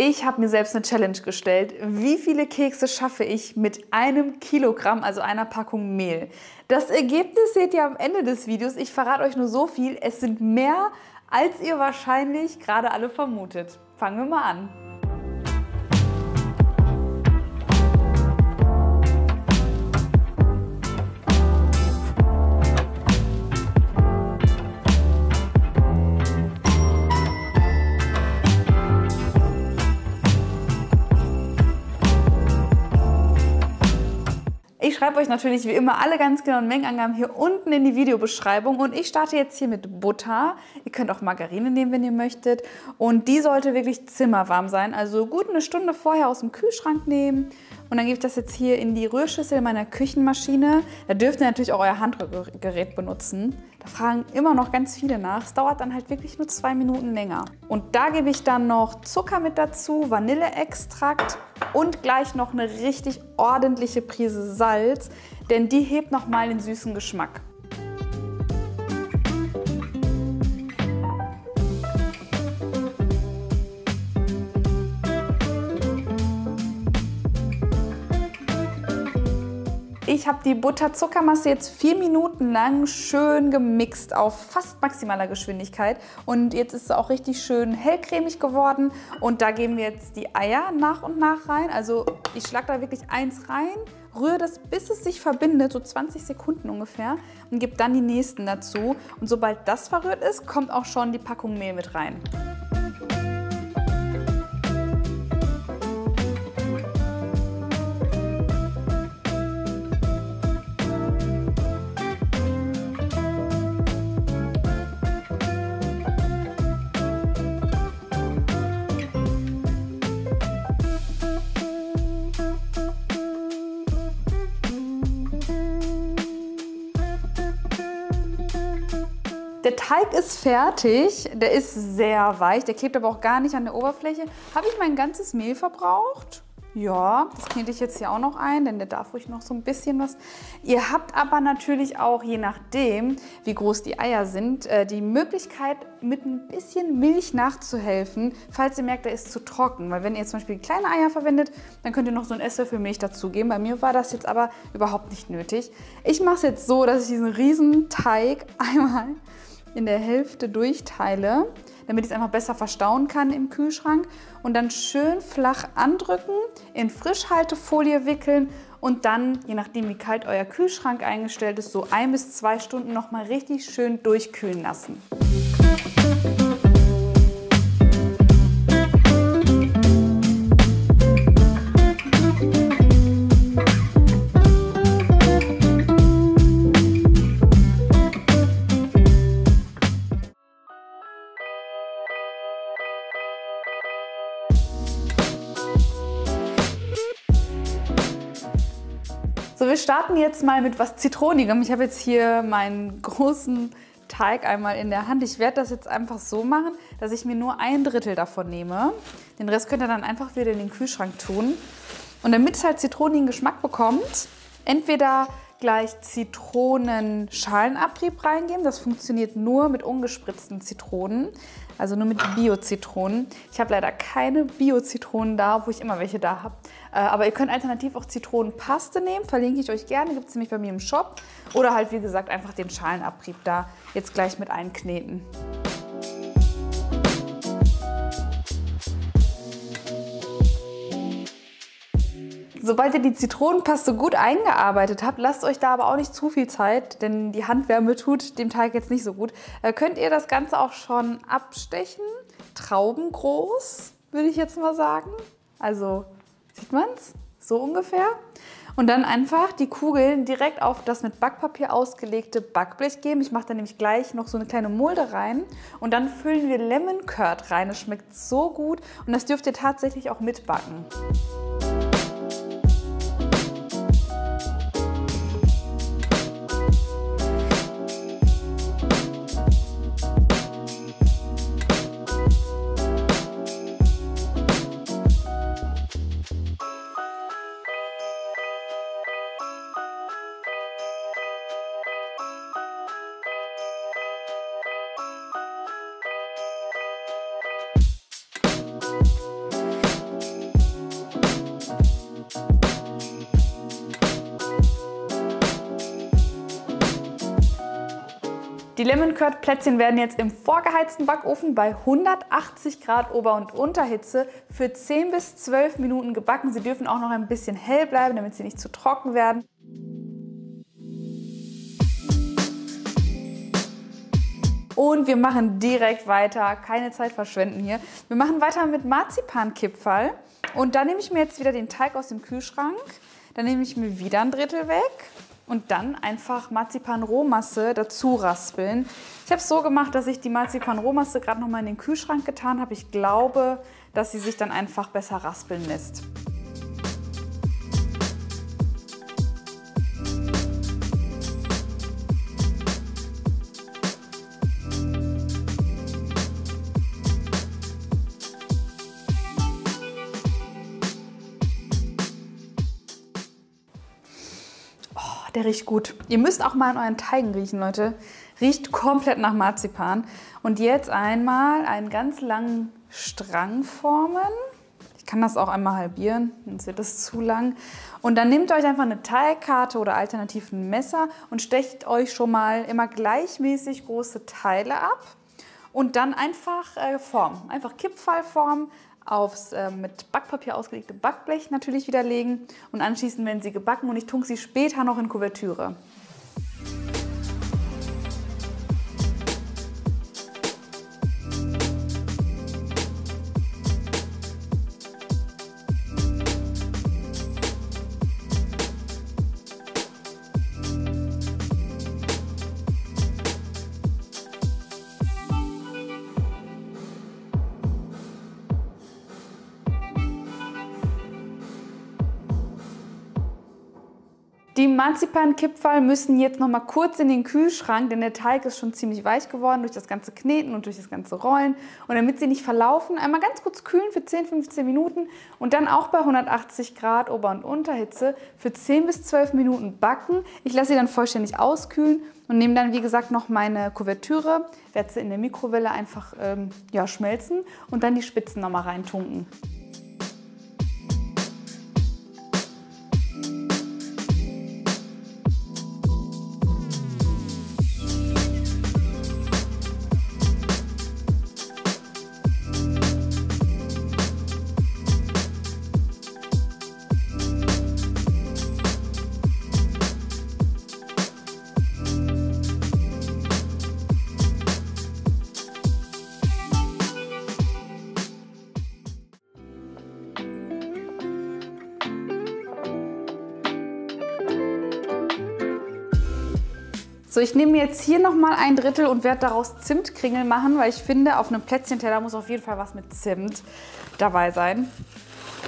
Ich habe mir selbst eine Challenge gestellt. Wie viele Kekse schaffe ich mit 1 Kilogramm, also einer Packung Mehl? Das Ergebnis seht ihr am Ende des Videos. Ich verrate euch nur so viel. Es sind mehr, als ihr wahrscheinlich gerade alle vermutet. Fangen wir mal an. Ich schreibe euch natürlich wie immer alle ganz genauen Mengenangaben hier unten in die Videobeschreibung und ich starte jetzt hier mit Butter. Ihr könnt auch Margarine nehmen, wenn ihr möchtet, und die sollte wirklich zimmerwarm sein, also gut eine Stunde vorher aus dem Kühlschrank nehmen und dann gebe ich das jetzt hier in die Rührschüssel meiner Küchenmaschine. Da dürft ihr natürlich auch euer Handrührgerät benutzen. Da fragen immer noch ganz viele nach. Es dauert dann halt wirklich nur 2 Minuten länger. Und da gebe ich dann noch Zucker mit dazu, Vanilleextrakt und gleich noch eine richtig ordentliche Prise Salz, denn die hebt nochmal den süßen Geschmack. Ich habe die Butter-Zuckermasse jetzt 4 Minuten lang schön gemixt auf fast maximaler Geschwindigkeit. Und jetzt ist es auch richtig schön hellcremig geworden. Und da geben wir jetzt die Eier nach und nach rein. Also ich schlage da wirklich eins rein, rühre das, bis es sich verbindet, so 20 Sekunden ungefähr. Und gebe dann die nächsten dazu. Und sobald das verrührt ist, kommt auch schon die Packung Mehl mit rein. Der Teig ist fertig, der ist sehr weich, der klebt aber auch gar nicht an der Oberfläche. Habe ich mein ganzes Mehl verbraucht? Ja, das knete ich jetzt hier auch noch ein, denn der darf ruhig noch so ein bisschen was. Ihr habt aber natürlich auch, je nachdem, wie groß die Eier sind, die Möglichkeit, mit ein bisschen Milch nachzuhelfen, falls ihr merkt, der ist zu trocken. Weil wenn ihr zum Beispiel kleine Eier verwendet, dann könnt ihr noch so einen Esslöffel Milch dazugeben. Bei mir war das jetzt aber überhaupt nicht nötig. Ich mache es jetzt so, dass ich diesen riesen Teig einmal in der Hälfte durchteile, damit ich es einfach besser verstauen kann im Kühlschrank, und dann schön flach andrücken, in Frischhaltefolie wickeln und dann, je nachdem wie kalt euer Kühlschrank eingestellt ist, so 1 bis 2 Stunden noch mal richtig schön durchkühlen lassen. So, wir starten jetzt mal mit was Zitronigem. Ich habe jetzt hier meinen großen Teig einmal in der Hand. Ich werde das jetzt einfach so machen, dass ich mir nur 1/3 davon nehme. Den Rest könnt ihr dann einfach wieder in den Kühlschrank tun. Und damit es halt zitronigen Geschmack bekommt, entweder gleich Zitronenschalenabrieb reingeben. Das funktioniert nur mit ungespritzten Zitronen, also nur mit Bio-Zitronen. Ich habe leider keine Bio-Zitronen da, wo ich immer welche da habe. Aber ihr könnt alternativ auch Zitronenpaste nehmen, verlinke ich euch gerne, gibt es nämlich bei mir im Shop. Oder halt, wie gesagt, einfach den Schalenabrieb da jetzt gleich mit einkneten. Sobald ihr die Zitronenpaste gut eingearbeitet habt, lasst euch da aber auch nicht zu viel Zeit, denn die Handwärme tut dem Teig jetzt nicht so gut. Könnt ihr das Ganze auch schon abstechen, traubengroß, würde ich jetzt mal sagen. Also, sieht man's? So ungefähr. Und dann einfach die Kugeln direkt auf das mit Backpapier ausgelegte Backblech geben. Ich mache da nämlich gleich noch so eine kleine Mulde rein. Und dann füllen wir Lemon Curd rein. Das schmeckt so gut und das dürft ihr tatsächlich auch mitbacken. Die Lemon Curd Plätzchen werden jetzt im vorgeheizten Backofen bei 180 Grad Ober- und Unterhitze für 10 bis 12 Minuten gebacken. Sie dürfen auch noch ein bisschen hell bleiben, damit sie nicht zu trocken werden. Und wir machen direkt weiter, keine Zeit verschwenden hier. Wir machen weiter mit Marzipankipferl. Und da nehme ich mir jetzt wieder den Teig aus dem Kühlschrank. Dann nehme ich mir wieder ein Drittel weg und dann einfach Marzipan-Rohmasse dazu raspeln. Ich habe es so gemacht, dass ich die Marzipan-Rohmasse gerade noch mal in den Kühlschrank getan habe. Ich glaube, dass sie sich dann einfach besser raspeln lässt. Der riecht gut. Ihr müsst auch mal an euren Teigen riechen, Leute. Riecht komplett nach Marzipan. Und jetzt einmal einen ganz langen Strang formen. Ich kann das auch einmal halbieren, sonst wird das zu lang. Und dann nehmt euch einfach eine Teigkarte oder alternativ ein Messer und stecht euch schon mal immer gleichmäßig große Teile ab. Und dann einfach formen. Einfach Kipferl formen. Aufs mit Backpapier ausgelegte Backblech natürlich wieder legen und anschließend werden sie gebacken und ich tunke sie später noch in Kuvertüre. Die Marzipankipferl müssen jetzt noch mal kurz in den Kühlschrank, denn der Teig ist schon ziemlich weich geworden durch das ganze Kneten und durch das ganze Rollen. Und damit sie nicht verlaufen, einmal ganz kurz kühlen für 10-15 Minuten und dann auch bei 180 Grad Ober- und Unterhitze für 10 bis 12 Minuten backen. Ich lasse sie dann vollständig auskühlen und nehme dann, wie gesagt, noch meine Kuvertüre, werde sie in der Mikrowelle einfach schmelzen und dann die Spitzen noch mal reintunken. So, ich nehme jetzt hier nochmal ein Drittel und werde daraus Zimtkringel machen, weil ich finde, auf einem Plätzchenteller muss auf jeden Fall was mit Zimt dabei sein.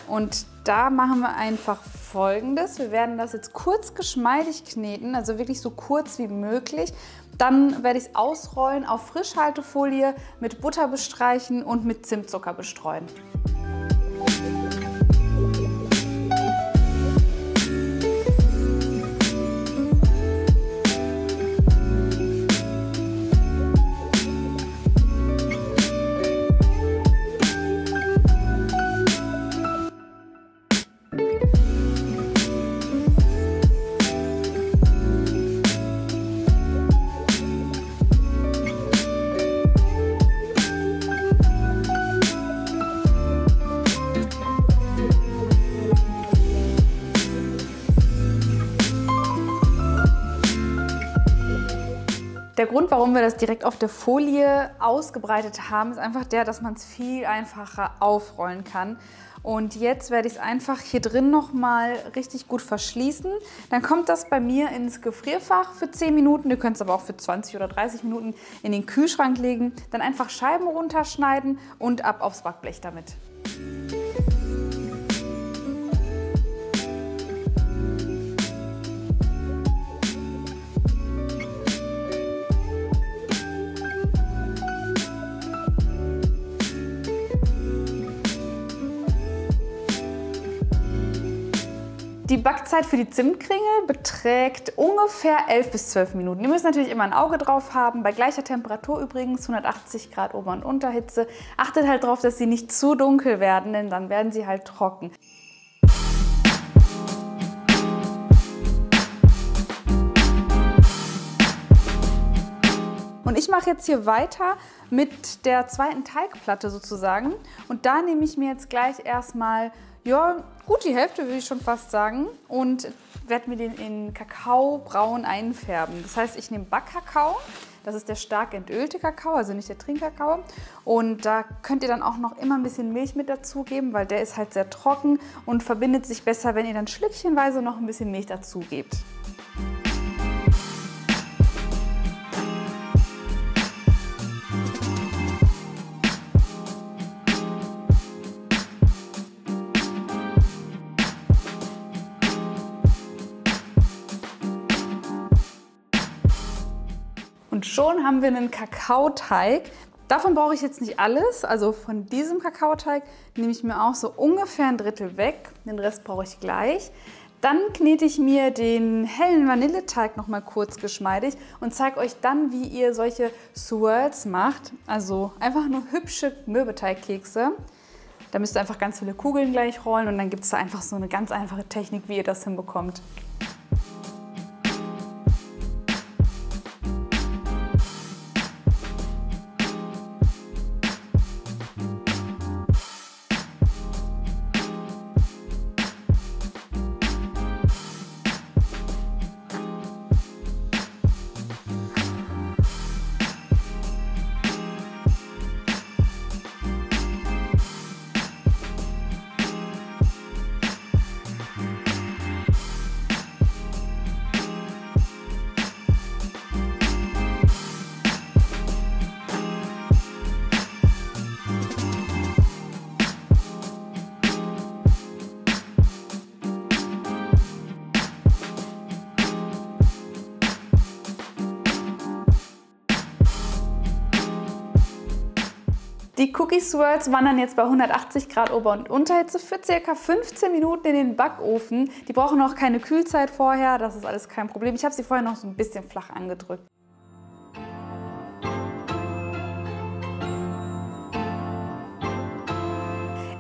Und da machen wir einfach Folgendes. Wir werden das jetzt kurz geschmeidig kneten, also wirklich so kurz wie möglich. Dann werde ich es ausrollen, auf Frischhaltefolie mit Butter bestreichen und mit Zimtzucker bestreuen. Der Grund, warum wir das direkt auf der Folie ausgebreitet haben, ist einfach der, dass man es viel einfacher aufrollen kann. Und jetzt werde ich es einfach hier drin nochmal richtig gut verschließen. Dann kommt das bei mir ins Gefrierfach für 10 Minuten. Ihr könnt es aber auch für 20 oder 30 Minuten in den Kühlschrank legen. Dann einfach Scheiben runterschneiden und ab aufs Backblech damit. Die Backzeit für die Zimtkringel beträgt ungefähr 11 bis 12 Minuten. Ihr müsst natürlich immer ein Auge drauf haben, bei gleicher Temperatur übrigens, 180 Grad Ober- und Unterhitze. Achtet halt darauf, dass sie nicht zu dunkel werden, denn dann werden sie halt trocken. Und Und ich mache jetzt hier weiter mit der zweiten Teigplatte sozusagen. Und da nehme ich mir jetzt gleich erstmal, ja, gut die Hälfte würde ich schon fast sagen. Und werde mir den in Kakaobraun einfärben. Das heißt, ich nehme Backkakao. Das ist der stark entölte Kakao, also nicht der Trinkkakao. Und da könnt ihr dann auch noch immer ein bisschen Milch mit dazugeben, weil der ist halt sehr trocken und verbindet sich besser, wenn ihr dann schlückchenweise noch ein bisschen Milch dazugebt. Und schon haben wir einen Kakaoteig. Davon brauche ich jetzt nicht alles. Also von diesem Kakaoteig nehme ich mir auch so ungefähr ein Drittel weg. Den Rest brauche ich gleich. Dann knete ich mir den hellen Vanilleteig noch mal kurz geschmeidig und zeige euch dann, wie ihr solche Swirls macht. Also einfach nur hübsche Mürbeteigkekse. Da müsst ihr einfach ganz viele Kugeln gleich rollen und dann gibt es da einfach so eine ganz einfache Technik, wie ihr das hinbekommt. Die Cookie Swirls wandern jetzt bei 180 Grad Ober- und Unterhitze für ca. 15 Minuten in den Backofen. Die brauchen auch keine Kühlzeit vorher, das ist alles kein Problem. Ich habe sie vorher noch so ein bisschen flach angedrückt.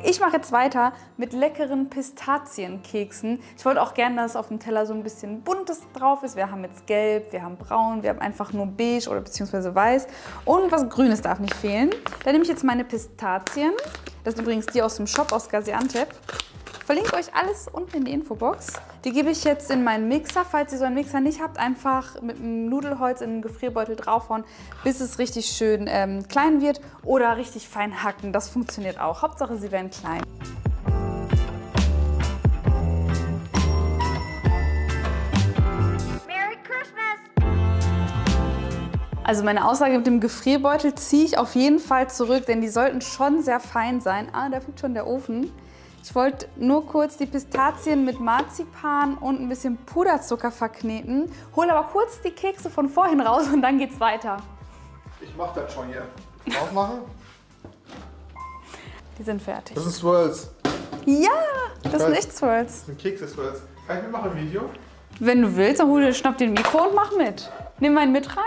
Ich mache jetzt weiter mit leckeren Pistazienkeksen. Ich wollte auch gerne, dass auf dem Teller so ein bisschen Buntes drauf ist. Wir haben jetzt Gelb, wir haben Braun, wir haben einfach nur Beige oder beziehungsweise Weiß. Und was Grünes darf nicht fehlen. Da nehme ich jetzt meine Pistazien. Das sind übrigens die aus dem Shop aus Gaziantep. Verlinke euch alles unten in die Infobox. Die gebe ich jetzt in meinen Mixer. Falls ihr so einen Mixer nicht habt, einfach mit einem Nudelholz in einen Gefrierbeutel draufhauen, bis es richtig schön klein wird oder richtig fein hacken. Das funktioniert auch. Hauptsache, sie werden klein. Merry Christmas! Also meine Aussage mit dem Gefrierbeutel ziehe ich auf jeden Fall zurück, denn die sollten schon sehr fein sein. Ah, da fliegt schon der Ofen. Ich wollte nur kurz die Pistazien mit Marzipan und ein bisschen Puderzucker verkneten. Hole aber kurz die Kekse von vorhin raus und dann geht's weiter. Ich mach das schon hier. Aufmachen? Die sind fertig. Das sind Swirls. Ja, das sind echt Swirls. Das sind Kekse-Swirls. Kann ich mitmachen im Video? Wenn du willst, dann hol dir, schnapp den Mikro und mach mit. Nimm meinen mit rein.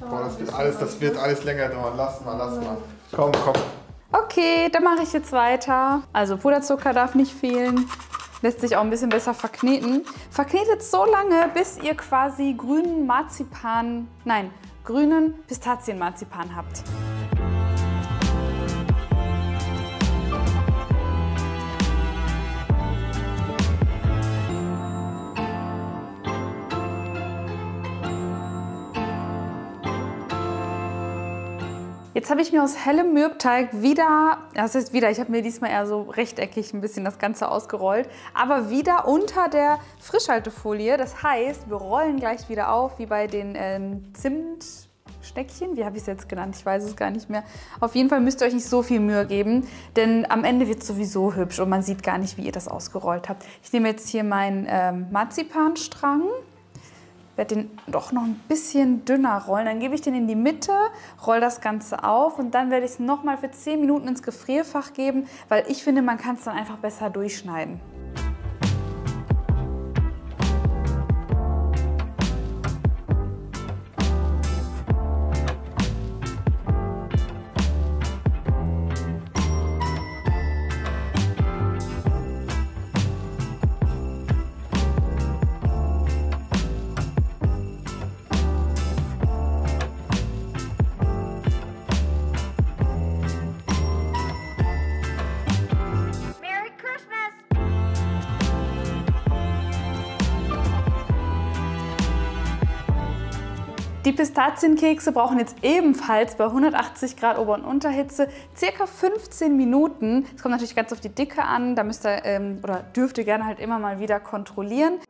Boah, das wird alles länger dauern. Lass mal. Komm. Okay, dann mache ich jetzt weiter. Also Puderzucker darf nicht fehlen. Lässt sich auch ein bisschen besser verkneten. Verknetet so lange, bis ihr quasi grünen Pistazienmarzipan habt. Jetzt habe ich mir aus hellem Mürbteig ich habe mir diesmal eher so rechteckig ein bisschen das Ganze ausgerollt, aber wieder unter der Frischhaltefolie. Das heißt, wir rollen gleich wieder auf, wie bei den Zimtschneckchen. Wie habe ich es jetzt genannt? Ich weiß es gar nicht mehr. Auf jeden Fall müsst ihr euch nicht so viel Mühe geben, denn am Ende wird es sowieso hübsch und man sieht gar nicht, wie ihr das ausgerollt habt. Ich nehme jetzt hier meinen Marzipanstrang. Werde den doch noch ein bisschen dünner rollen. Dann gebe ich den in die Mitte, roll das Ganze auf und dann werde ich es nochmal für 10 Minuten ins Gefrierfach geben, weil ich finde, man kann es dann einfach besser durchschneiden. Die Pistazienkekse brauchen jetzt ebenfalls bei 180 Grad Ober- und Unterhitze ca. 15 Minuten. Es kommt natürlich ganz auf die Dicke an, da müsst ihr oder dürft ihr gerne halt immer mal wieder kontrollieren.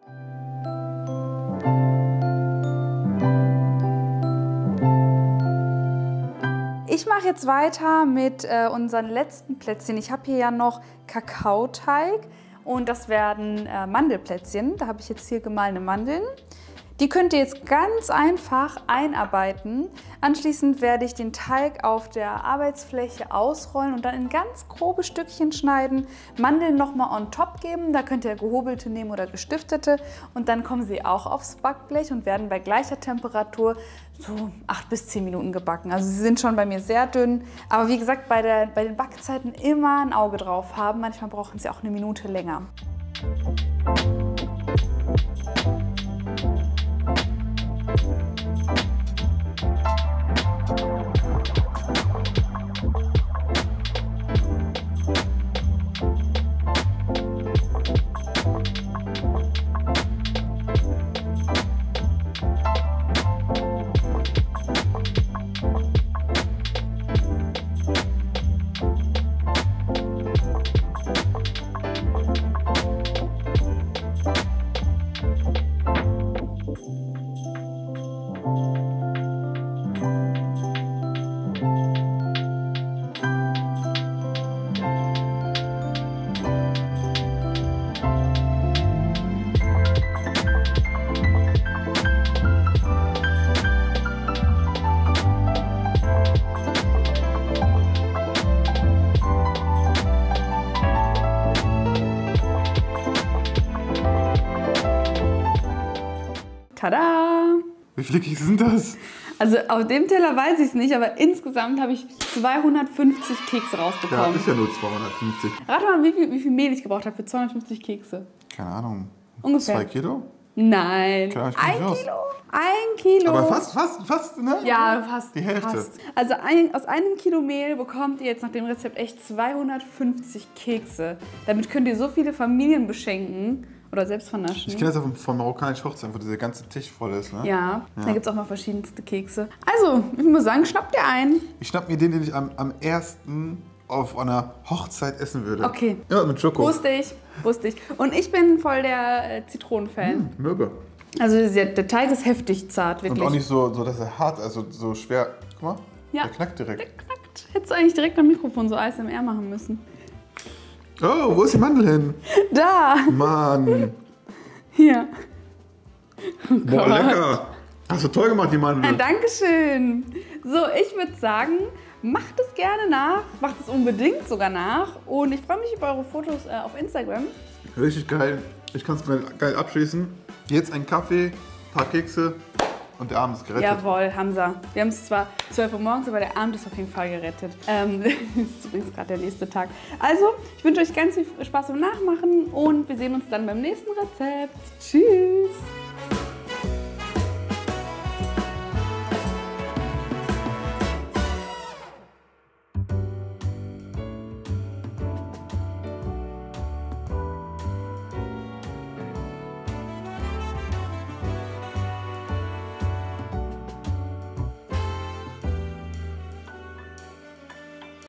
Ich mache jetzt weiter mit unseren letzten Plätzchen. Ich habe hier ja noch Kakaoteig und das werden Mandelplätzchen. Da habe ich jetzt hier gemahlene Mandeln. Die könnt ihr jetzt ganz einfach einarbeiten. Anschließend werde ich den Teig auf der Arbeitsfläche ausrollen und dann in ganz grobe Stückchen schneiden. Mandeln nochmal on top geben, da könnt ihr gehobelte nehmen oder gestiftete. Und dann kommen sie auch aufs Backblech und werden bei gleicher Temperatur so 8 bis 10 Minuten gebacken. Also sie sind schon bei mir sehr dünn. Aber wie gesagt, bei den Backzeiten immer ein Auge drauf haben. Manchmal brauchen sie auch eine Minute länger. Tada! Wie viele Kekse sind das? Also auf dem Teller weiß ich es nicht, aber insgesamt habe ich 250 Kekse Ja, rausbekommen. ist ja nur 250. Rate mal, wie viel Mehl ich gebraucht habe für 250 Kekse. Keine Ahnung. Ungefähr. 2 Kilo? Nein. Keine Ahnung, ich Ein kenn mich Kilo? 1 Kilo. Aber fast, ne? Ja, fast. Die Hälfte. Fast. Also aus einem Kilo Mehl bekommt ihr jetzt nach dem Rezept echt 250 Kekse. Damit könnt ihr so viele Familien beschenken oder selbst vernaschen. Ich kenne das auch von marokkanischer Hochzeit, wo dieser ganze Tisch voll ist, ne? Ja, da gibt es auch mal verschiedenste Kekse. Also, ich muss sagen, schnappt ihr ein. Ich schnapp mir den ich am ersten auf einer Hochzeit essen würde. Okay. Ja, mit Schoko. Wusste ich. Und ich bin voll der Zitronenfan. Mürbe. Also der Teig ist heftig zart, wirklich. Und auch nicht so, dass er hart, also so schwer. Guck mal, Ja. der knackt direkt. Der knackt. Hättest du eigentlich direkt am Mikrofon so ASMR machen müssen. Oh, wo ist die Mandel hin? Da! Mann. Hier. Boah, lecker. Hast du toll gemacht, die Mandel. Dankeschön. So, ich würde sagen, macht es gerne nach. Macht es unbedingt sogar nach. Und ich freue mich über eure Fotos auf Instagram. Richtig geil. Ich kann es geil abschließen. Jetzt ein Kaffee, ein paar Kekse und der Abend ist gerettet. Jawohl, Hamza. Wir haben es zwar 12 Uhr morgens, aber der Abend ist auf jeden Fall gerettet. Das ist übrigens gerade der nächste Tag. Also, ich wünsche euch ganz viel Spaß beim Nachmachen und wir sehen uns dann beim nächsten Rezept. Tschüss!